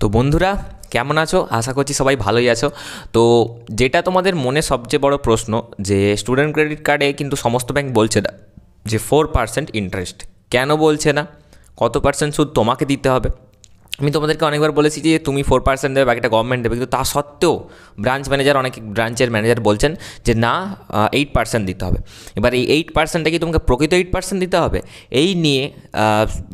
তো বন্ধুরা, কেমন আছো? আশা করছি সবাই ভালোই আছো। তো যেটা তোমাদের মনে সবচেয়ে বড় প্রশ্ন, যে স্টুডেন্ট ক্রেডিট কার্ডে কিন্তু সমস্ত ব্যাংক বলছে না যে 4% ইন্টারেস্ট। কেন বলছে না? কত পার্সেন্ট সুদ তোমাকে দিতে হবে? আমি তোমাদেরকে অনেকবার বলেছি যে তুমি 4% দেবে, বাকিটা গভর্নমেন্ট দেবে, কিন্তু তা সত্ত্বেও ব্রাঞ্চ ম্যানেজার, অনেক ব্রাঞ্চের ম্যানেজার বলছেন যে না, 8% দিতে হবে। এবার এই 8%টা কি তোমাকে প্রকৃত 8% দিতে হবে? এই নিয়ে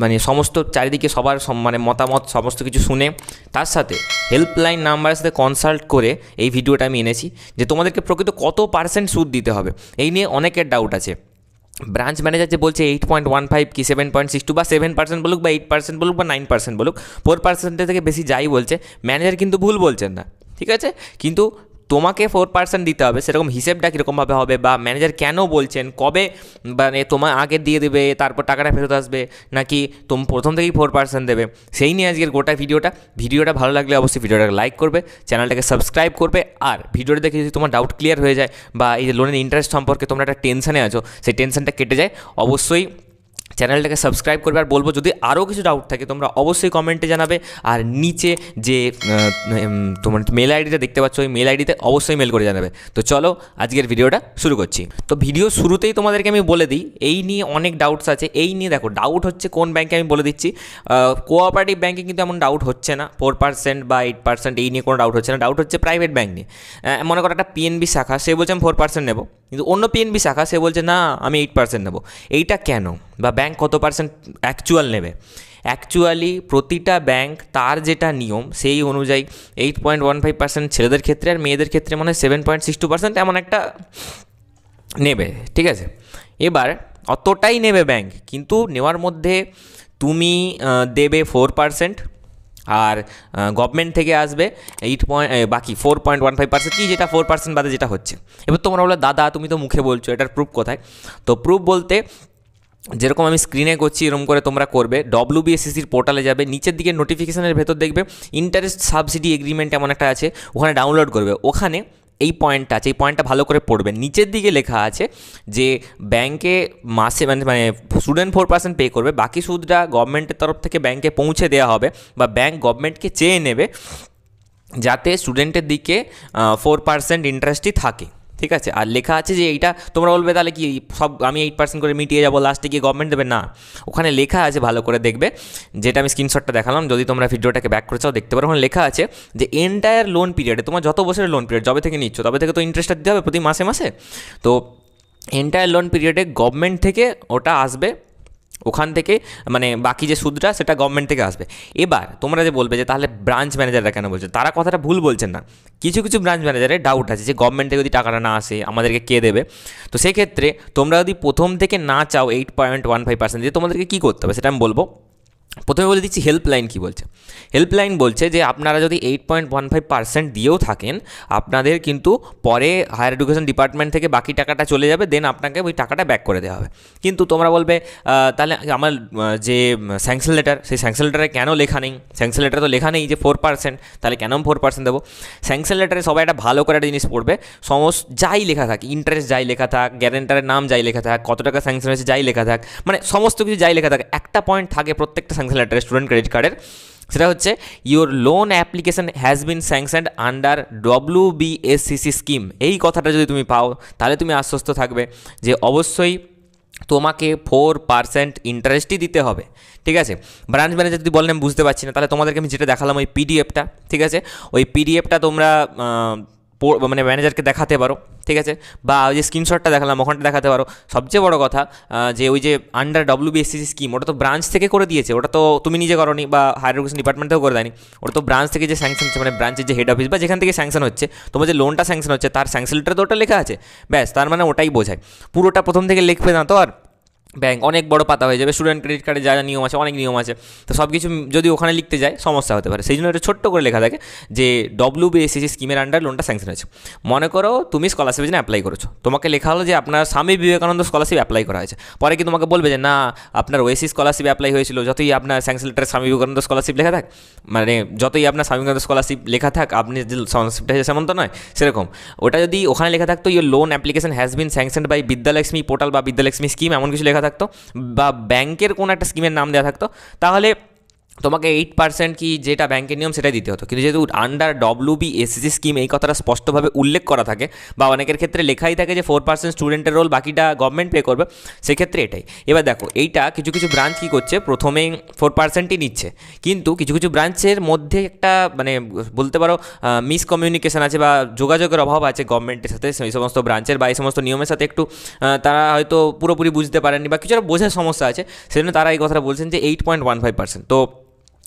মানে সমস্ত চারিদিকে সবার মানে মতামত সমস্ত কিছু শুনে, তার সাথে হেল্পলাইন নাম্বারের সাথে কনসাল্ট করে এই ভিডিওটা আমি এনেছি যে তোমাদেরকে প্রকৃত কত পার্সেন্ট সুদ দিতে হবে। এই নিয়ে অনেকের ডাউট আছে। ব্রাঞ্চ ম্যানেজার যে বলছে 8.15 কি 7.62 বা 7% বলুক বা 8% বলুক বা 9% বলুক, 4% থেকে বেশি যাই বলছে, ম্যানেজার কিন্তু ভুল বলছেন না, ঠিক আছে? কিন্তু তোমাকে 4% দিতে হবে, সেরকম হিসেবটা কীরকমভাবে হবে বা ম্যানেজার কেন বলছেন, কবে মানে তোমার আগে দিয়ে দেবে তারপর টাকাটা ফেরত আসবে, নাকি তুমি প্রথম থেকেই 4% দেবে, সেই নিয়ে আজকের গোটা ভিডিওটা ভালো লাগলে অবশ্যই ভিডিওটাকে লাইক করবে, চ্যানেলটাকে সাবস্ক্রাইব করবে। আর ভিডিওটা দেখে যদি তোমার ডাউট ক্লিয়ার হয়ে যায় বা এই যে লোনের ইন্টারেস্ট সম্পর্কে তোমরা একটা টেনশনে আছো, সেই টেনশনটা কেটে যায়, অবশ্যই চ্যানেলটাকে সাবস্ক্রাইব করবে। আর বলবো, যদি আরও কিছু ডাউট থাকে তোমরা অবশ্যই কমেন্টে জানাবে। আর নিচে যে তোমার মেল আইডিটা দেখতে পাচ্ছ, ওই মেল আইডিতে অবশ্যই মেল করে জানাবে। তো চলো আজকের ভিডিওটা শুরু করছি। তো ভিডিও শুরুতেই তোমাদেরকে আমি বলে দিই, এই নিয়ে অনেক ডাউটস আছে। এই নিয়ে দেখো, ডাউট হচ্ছে কোন ব্যাংকে আমি বলে দিচ্ছি। কোঅপারেটিভ ব্যাংকে কিন্তু এমন ডাউট হচ্ছে না, 4% বা 8% এই নিয়ে কোনো ডাউট হচ্ছে না। ডাউট হচ্ছে প্রাইভেট ব্যাংক নিয়ে। মনে করো একটা পিএনবি শাখা, সে বলছে আমি 4% নেবো, কিন্তু অন্য পিএনবি শাখা সে বলছে না আমি 8% নেবো। এইটা কেন? বা ব্যাংক কত পার্সেন্ট অ্যাকচুয়াল নেবে? অ্যাকচুয়ালি প্রতিটা ব্যাংক তার যেটা নিয়ম সেই অনুযায়ী 8.15% ছেলেদের ক্ষেত্রে, আর মেয়েদের ক্ষেত্রে মানে 7.62% এমন একটা নেবে, ঠিক আছে? এবার অতটাই নেবে ব্যাংক, কিন্তু নেওয়ার মধ্যে তুমি দেবে 4%, আর গভর্নমেন্ট থেকে আসবে বাকি 4.15% কি, যেটা 4% বাদে যেটা হচ্ছে। এবার তোমরা বলো দাদা তুমি তো মুখে বলছো, এটার প্রুফ কোথায়? তো প্রুফ বলতে যেরকম আমি স্ক্রিনে করছি এরকম করে তোমরা করবে। WBSCCর পোর্টালে যাবে, নিচের দিকে নোটিফিকেশানের ভেতর দেখবে ইন্টারেস্ট সাবসিডি এগ্রিমেন্ট এমন একটা আছে, ওখানে ডাউনলোড করবে। ওখানে এই পয়েন্টটা আছে, এই পয়েন্টটা ভালো করে পড়বে। নিচের দিকে লেখা আছে যে ব্যাংকে মাসে মানে স্টুডেন্ট 4% পে করবে, বাকি সুদটা গভর্নমেন্টের তরফ থেকে ব্যাংকে পৌঁছে দেওয়া হবে বা ব্যাংক গভর্নমেন্টকে চেয়ে নেবে, যাতে স্টুডেন্টের দিকে 4% ইন্টারেস্টই থাকে, ঠিক আছে? আর লেখা আছে যে এইটা, তোমরা বলবে তাহলে কি সব আমি 8% করে মিটিয়ে যাবো, লাস্টে গিয়ে গভর্নমেন্ট দেবে? না, ওখানে লেখা আছে, ভালো করে দেখবে, যেটা আমি স্ক্রিনশটটা দেখালাম, যদি তোমরা ভিডিওটাকে ব্যাক করে চাও দেখতে পারো। ওখানে লেখা আছে যে এন্টায়ার লোন পিরিয়ডে, তোমার যত বছরের লোন পিরিয়ড, যবে থেকে নিচ্ছ তবে থেকে তো ইন্টারেস্টটা দিতে হবে প্রতি মাসে মাসে। তো এন্টায়ার লোন পিরিয়ডে গভর্নমেন্ট থেকে ওটা আসবে, ওখান থেকে মানে বাকি যে সুদটা সেটা গভর্নমেন্ট থেকে আসবে। এবার তোমরা যে বলবে যে তাহলে ব্রাঞ্চ ম্যানেজাররা কেন বলছে, তারা কথাটা ভুল বলছেন না। কিছু কিছু ব্রাঞ্চ ম্যানেজারের ডাউট আছে যে গভর্নমেন্ট থেকে যদি টাকাটা না আসে আমাদেরকে কে দেবে। তো সেক্ষেত্রে তোমরা যদি প্রথম থেকে না চাও 8.15% দিয়ে, তোমাদেরকে কী করতে হবে সেটা আমি বলবো। প্রথমে বলে দিচ্ছি হেল্পলাইন কী বলছে। হেল্পলাইন বলছে যে আপনারা যদি 8.15% দিয়েও থাকেন, আপনাদের কিন্তু পরে হায়ার এডুকেশন ডিপার্টমেন্ট থেকে বাকি টাকাটা চলে যাবে, দেন আপনাকে ওই টাকাটা ব্যাক করে দেওয়া হবে। কিন্তু তোমরা বলবে তাহলে আমার যে স্যাংশন লেটার, সেই স্যাংশন লেটারে কেন লেখা নেই? স্যাংশন লেটারে তো লেখা নেই যে 4%, তাহলে কেন আমি 4% দেবো? স্যাংশন লেটারে সবাই একটা ভালো করে একটা জিনিস পড়বে, যাই লেখা থাক, ইন্টারেস্ট যাই লেখা থাক, গ্যারেন্টারের নাম যাই লেখা থাক, কত টাকা স্যাংশন হয়েছে যাই লেখা থাক, মানে সমস্ত কিছু যাই লেখা থাক, একটা পয়েন্ট থাকে প্রত্যেকটা স্যাংশন লেটারে স্টুডেন্ট ক্রেডিট কার্ডের, সেটা হচ্ছে your loan application has been sanctioned under WBSCC scheme. এই কথাটা যদি তুমি পাও তাহলে তুমি আশ্বস্ত থাকবে যে অবশ্যই তোমাকে 4% ইন্টারেস্টই দিতে হবে, ঠিক আছে? ব্রাঞ্চ ম্যানেজার যদি বলেন আমি বুঝতে পারছি না, তাহলে তোমাদেরকে আমি যেটা দেখালাম ওই পিডিএফটা, ঠিক আছে? ওই পিডিএফটা তোমরা মানে ম্যানেজারকে দেখাতে পারো, ঠিক আছে? বা ওই যে স্ক্রিনশটটা দেখালাম ওখানটা দেখাতে পারো। সবচেয়ে বড় কথা যে ওই যে আন্ডার WBSCC স্কিম, ওটা তো ব্রাঞ্চ থেকে করে দিয়েছে, ওটা তো তুমি নিজে করোনি বা হায়ার এডুকেশন ডিপার্টমেন্ট থেকেও করে দেয়নি, ওটা তো ব্রাঞ্চ থেকে যে স্যাংশন হচ্ছে, মানে ব্রাঞ্চের যে হেড অফিস বা যেখান থেকে স্যাংশন হচ্ছে, তোমার যে লোনটা স্যাংশন হচ্ছে তার স্যাংশন লেটারে তো ওটা লেখা আছে, ব্যাস, তার মানে ওটাই বোঝায়। পুরোটা প্রথম থেকে লিখবে না তো, আর ব্যাংক অনেক বড় পাতা হয়ে যাবে। স্টুডেন্ট ক্রেডিট কার্ডে যা যা নিয়ম আছে, অনেক নিয়ম আছে, তো সব কিছু যদি ওখানে লিখতে যায় সমস্যা হতে পারে। সেই জন্য এটা ছোট্ট করে লেখা থাকে যে WBSCC স্কিমের আন্ডার লোনটা স্যাংশন হয়েছে। মনে করো তুমি স্কলারশিপের জন্য অ্যাপ্লাই করেছো, তোমাকে লেখা হলো যে আপনার স্বামী বিবেকানন্দ স্কলারশিপ অ্যাপ্লাই করা হয়েছে, পরে কি তোমাকে বলবে যে না আপনার ওএসসি স্কলারশিপ অ্যাপ্লাই হয়েছিল, যতই আপনার স্যাংশন লেটারে স্বামী বিবেকানন্দ স্কলারশিপ লেখা থাক, মানে যতই আপনার স্বামী বিবেকানন্দ স্কলারশিপ লেখা থাক, আপনি যে স্কলারশিপটা হয়েছে সেমন তো নয়। সেরকম ওটা যদি ওখানে লেখা থাকতো your loan application has been sanctioned by Vidyalakshmi portal বা বিদ্যালক্ষ্মী স্কিম, এমন কিছু লেখা থাকতো, বা ব্যাংকের কোনো একটা স্কিমের নাম দেওয়া থাকতো, তাহলে তোমাকে 8% কি যেটা ব্যাংকের নিয়ম সেটাই দিতে হতো, কিন্তু যেহেতু আন্ডার WBSCC স্কিম এই কথাটা স্পষ্টভাবে উল্লেখ করা থাকে বা অনেকের ক্ষেত্রে লেখাই থাকে যে 4% স্টুডেন্টের রোল, বাকিটা গভর্নমেন্ট পে করবে, সেক্ষেত্রে এটাই। এবার দেখো এইটা কিছু কিছু ব্রাঞ্চ কী করছে, প্রথমেই 4%ই নিচ্ছে, কিন্তু কিছু কিছু ব্রাঞ্চের মধ্যে একটা মানে বলতে পারো মিসকমিউনিকেশন আছে বা যোগাযোগের অভাব আছে গভর্নমেন্টের সাথে, সেই সমস্ত ব্রাঞ্চের বা এই সমস্ত নিয়মের সাথে একটু তারা হয়তো পুরোপুরি বুঝতে পারেননি বা কিছু একটা বোঝার সমস্যা আছে, সেজন্য তারা এই কথাটা বলছেন যে 8.15%। তো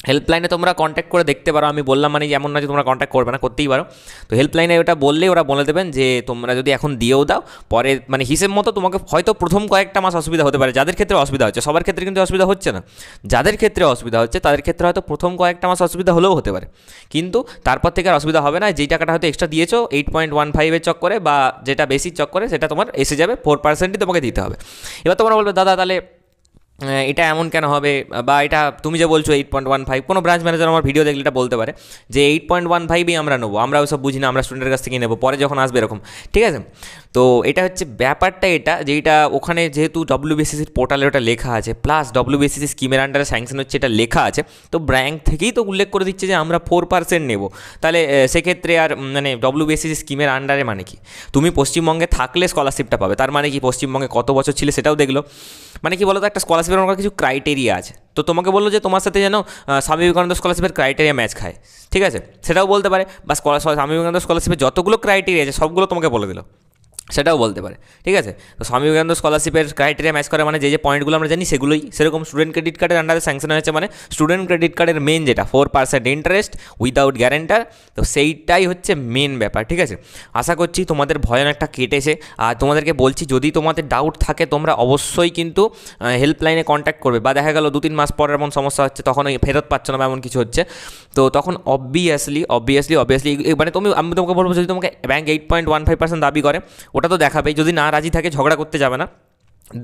হেল্পলাইনে তোমরা কন্ট্যাক্ট করে দেখতে পারো, আমি বললাম মানে যেমন না যে তোমরা কন্ট্যাক্ট করবে না, করতেই পারো। তো হেল্পলাইনে ওটা বললেই ওরা বলে দেবেন যে তোমরা যদি এখন দিয়েও দাও, পরে মানে হিসেব মতো তোমাকে হয়তো প্রথম কয়েকটা মাস অসুবিধা হতে পারে, যাদের ক্ষেত্রে অসুবিধা হচ্ছে, সবার ক্ষেত্রে কিন্তু অসুবিধা হচ্ছে না, যাদের ক্ষেত্রে অসুবিধা হচ্ছে তাদের ক্ষেত্রে হয়তো প্রথম কয়েকটা মাস অসুবিধা হলেও হতে পারে, কিন্তু তারপর থেকে আর অসুবিধা হবে না। যেই টাকাটা হয়তো এক্সট্রা দিয়েছো 8.15-এর চক্করে বা যেটা বেশির চক্করে, সেটা তোমার এসে যাবে, 4%ই তোমাকে দিতে হবে। এবার তোমরা বলবে দাদা তাহলে এটা এমন কেন হবে, বা এটা তুমি যে বলছো 8.15, কোনো ব্রাঞ্চ ম্যানেজার আমার ভিডিও দেখলে এটা বলতে পারে যে 8.15ই আমরা নেবো, আমরা ওসব বুঝি না, আমরা স্টুডেন্টের কাছ থেকে নেবো, পরে যখন আসবে এরকম, ঠিক আছে। তো এটা হচ্ছে ব্যাপারটা, এটা যেটা ওখানে যেহেতু WBSCCর পোর্টালে ওটা লেখা আছে, প্লাস WBSCC স্কিমের আন্ডারে স্যাংশন হচ্ছে এটা লেখা আছে, তো ব্যাংক থেকেই তো উল্লেখ করে দিচ্ছে যে আমরা 4% নেব, তাহলে সেক্ষেত্রে আর মানে WBSCC স্কিমের আন্ডারে মানে কি, তুমি পশ্চিমবঙ্গে থাকলে স্কলারশিপটা পাবে, তার মানে কি পশ্চিমবঙ্গে কত বছর ছিলে সেটাও দেখলো, মানে কি বলো তো, একটা স্কলারশিপের আমার কিছু ক্রাইটেরিয়া আছে, তো তোমাকে বললো যে তোমার সাথে যেন স্বামী বিবেকানন্দ স্কলারশিপের ক্রাইটেরিয়া ম্যাচ খায়, ঠিক আছে, সেটাও বলতে পারে, বা স্বামী বিবেকানন্দ স্কলারশিপের যতগুলো ক্রাইটেরিয়া আছে সবগুলো তোমাকে বলে দিল, সেটাও বলতে পারে, ঠিক আছে। তো স্বামী বিবেকানন্দ স্কলারশিপের ক্রাইটেরিয়া ম্যাচ করে মানে যে যে পয়েন্টগুলো আমরা জানি সেগুলোই, সেরকম স্টুডেন্ট ক্রেডিট কার্ডের আন্ডারে স্যাংশন হয়েছে, মানে স্টুডেন্ট ক্রেডিট কার্ডের মেন যেটা 4% ইন্টারেস্ট উইদাউট গ্যারেন্টার, তো সেইটাই হচ্ছে মেন ব্যাপার, ঠিক আছে। আশা করছি তোমাদের ভয় অনেকটা কেটেছে, আর তোমাদেরকে বলছি যদি তোমাদের ডাউট থাকে তোমরা অবশ্যই কিন্তু হেল্পলাইনে কন্ট্যাক্ট করবে, বা দেখা গেল 2-3 মাস পর এমন সমস্যা হচ্ছে, তখন ওই ফেরত পাচ্ছ না বা এমন কিছু হচ্ছে, তো তখন অবভিয়াসলি মানে আমি তোমাকে বলবো যদি তোমাকে ব্যাংক 8.15% দাবি করে ওটা তো দেখাবে, যদি না রাজি থাকে ঝগড়া করতে যাবে না,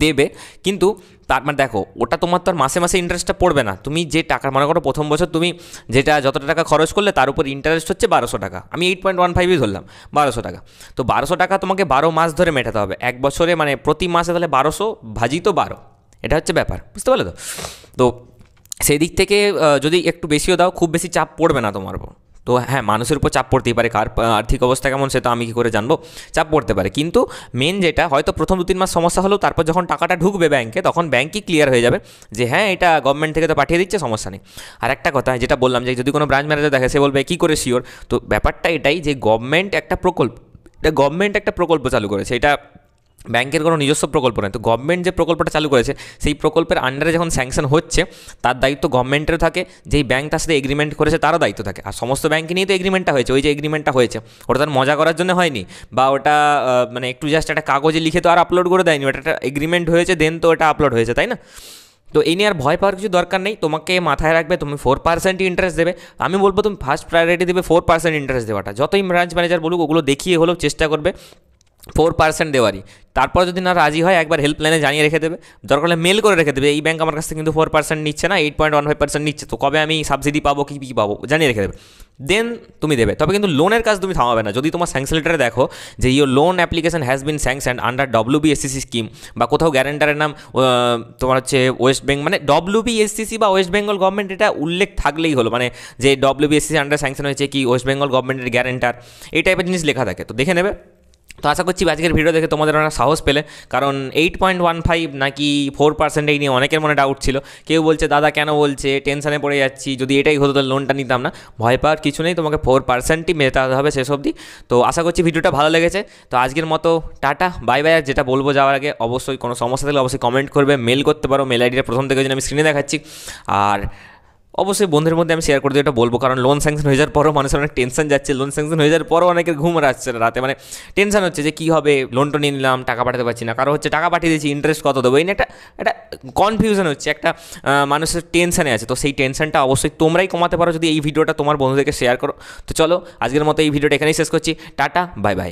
দেবে, কিন্তু তার মানে দেখো ওটা তোমার তো আর মাসে মাসে ইন্টারেস্টটা পড়বে না, তুমি যে টাকা মনে করো প্রথম বছর তুমি যেটা যতটা টাকা খরচ করলে তার উপর ইন্টারেস্ট হচ্ছে 1200 টাকা, আমি 8.15ই ধরলাম 1200 টাকা, তো 1200 টাকা তোমাকে 12 মাস ধরে মেটাতে হবে, এক বছরে মানে প্রতি মাসে তাহলে 1200 ভাজিত 12, এটা হচ্ছে ব্যাপার, বুঝতে পারলে তো। তো সেই দিক থেকে যদি একটু বেশিও দাও খুব বেশি চাপ পড়বে না তোমার উপর। তো হ্যাঁ, মানুষের উপর চাপ পড়তেই পারে, কার আর্থিক অবস্থা কেমন সে তো আমি কী করে জানবো, চাপ পড়তে পারে, কিন্তু মেন যেটা হয়তো প্রথম 2-3 মাস সমস্যা হলেও তারপর যখন টাকাটা ঢুকবে ব্যাংকে তখন ব্যাংকই ক্লিয়ার হয়ে যাবে যে হ্যাঁ এটা গভর্নমেন্ট থেকে তো পাঠিয়ে দিচ্ছে, সমস্যা নেই। আর একটা কথা যেটা বললাম যে যদি কোনো ব্রাঞ্চ ম্যানেজার দেখে সে বলবে কী করে শিওর, তো ব্যাপারটা এটাই যে গভর্নমেন্ট একটা প্রকল্প চালু করেছে, এটা ব্যাংকের কোনো নিজস্ব প্রকল্প নয়, তো গভর্নমেন্ট যে প্রকল্পটা চালু করেছে সেই প্রকল্পের আন্ডারে যখন স্যাংশন হচ্ছে তার দায়িত্ব গভর্নমেন্টের থাকে, যেই ব্যাংক তার সাথে এগ্রিমেন্ট করেছে তারও দায়িত্ব থাকে, আর সমস্ত ব্যাংকে নিয়েই তো এগ্রিমেন্টটা হয়েছে, ওই যে এগ্রিমেন্টটা হয়েছে ওটা তার মজা করার জন্য হয়নি, বা ওটা মানে একটু জাস্ট একটা কাগজে লিখে তো আর আপলোড করে দেয়নি, ওটা একটা এগ্রিমেন্ট হয়েছে দেন তো ওটা আপলোড হয়েছে, তাই না। তো এই নিয়ে আর ভয় পাওয়ার কিছু দরকার নেই, তোমাকে মাথায় রাখবে তুমি 4%ই ইন্টারেস্ট দেবে, আমি বলবো তুমি ফার্স্ট প্রায়োরিটি দেবে 4% ইন্টারেস্ট দেওয়াটা, যতই ব্রাঞ্চ ম্যানেজার বলুক ওগুলো দেখিয়ে হলেও চেষ্টা করবে 4% দেওয়ারই, তারপর যদি না রাজি হয় একবার হেল্পলাইনে জানিয়ে রেখে দেবে, দরকার হলে মেল করে রেখে দেবে এই ব্যাংক আমার কাছ থেকে কিন্তু 4% নিচ্ছে না, 8.15% নিচ্ছে, তো কবে আমি সাবসিডি পাবো কি পাবো জানিয়ে রেখে দেবে, দেন তুমি দেবে। তবে কিন্তু লোনের কাজ তুমি থামাবে না, যদি তোমার স্যাংশন লেটারে দেখো যে your loan application has bin sanction under WBSCC scheme, বা কোথাও গ্যারেন্টারের নাম তোমার হচ্ছে ওয়েস্ট বেঙ্গল, মানে WBSCC বা ওয়েস্ট বেঙ্গল গভর্নমেন্ট এটা উল্লেখ থাকলেই হলো, মানে যে WBSCC আন্ডার স্যাংশন হয়েছে কি ওয়েস্ট বেঙ্গল গভর্নমেন্টের গ্যারেন্টার, এই টাইপের জিনিস লেখা থাকে, তো দেখে নেবে। তো আশা করছি আজকের ভিডিও দেখে তোমাদের অনেক সাহস পেলে, কারণ 8.15 নাকি 4% এই নিয়ে অনেকের মনে ডাউট ছিল, কেউ বলছে দাদা কেন বলছে, টেনশনে পড়ে যাচ্ছি, যদি এটাই হতো তাহলে লোনটা নিতাম না, ভয় পাওয়ার কিছু নেই, তোমাকে 4%ই মেটাতে হবে শেষ অবধি। তো আশা করছি ভিডিওটা ভালো লেগেছে, তো আজকের মতো টাটা বাই বাই। আর যেটা বলবো যাওয়ার আগে অবশ্যই কোনো সমস্যা থাকলে অবশ্যই কমেন্ট করবে, মেল করতে পারো, মেল আইডিটা প্রথম থেকে যদি আমি স্ক্রিনে দেখাচ্ছি, আর অবশ্যই বন্ধুদের মধ্যে আমি শেয়ার করে দিই, এটা বলবো কারণ লোন স্যাংশন হয়ে যাওয়ার পরও মানুষের অনেক টেনশন যাচ্ছে, লোন স্যাংশন হয়ে যাওয়ার পরও অনেকের ঘুম আসছে না রাতে, মানে টেনশন হচ্ছে যে কী হবে, লোনটা নিয়ে নিলাম টাকা পাঠাতে পারছি না, কারো হচ্ছে টাকা পাঠিয়ে দিয়েছি ইন্টারেস্ট কত দেবো, এই নিয়ে একটা কনফিউশন হচ্ছে, একটা মানুষের টেনশনে আছে, তো সেই টেনশনটা অবশ্যই তোমরাই কমাতে পারো যদি এই ভিডিওটা তোমার বন্ধুদেরকে শেয়ার করো। তো চলো আজকের মতো এই ভিডিওটা এখানেই শেষ করছি, টাটা বাই বাই।